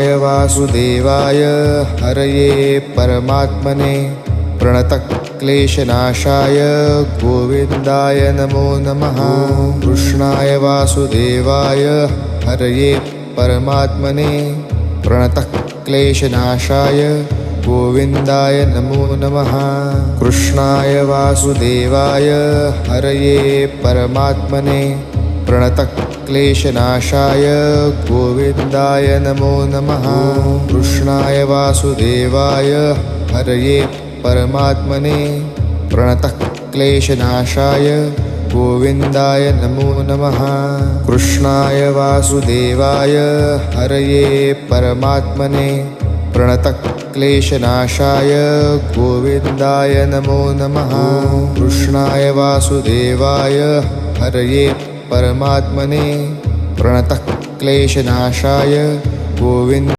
वासुदेवाय हरये परमात्मने प्रणतक्लेशनाशाय गोविन्दाय नमो नमः। कृष्णाय वासुदेवाय हरये परमात्मने प्रणतक्लेशनाशाय गोविन्दाय नमो नमः। कृष्णाय वासुदेवाय हरये परमात्मने प्रणतक्लेशनाशाय गोविन्दाय नमो नमः। कृष्णाय वासुदेवाय हरये परमात्मने प्रणतक्लेशनाशाय गोविन्दाय नमो नमः। कृष्णाय वासुदेवाय हरये परमात्मने प्रणतक्लेशनाशाय गोविन्दाय नमो नमः। कृष्णाय वासुदेवाय हरये परमात्मने प्रणतक्लेशनाशाय गोविन्द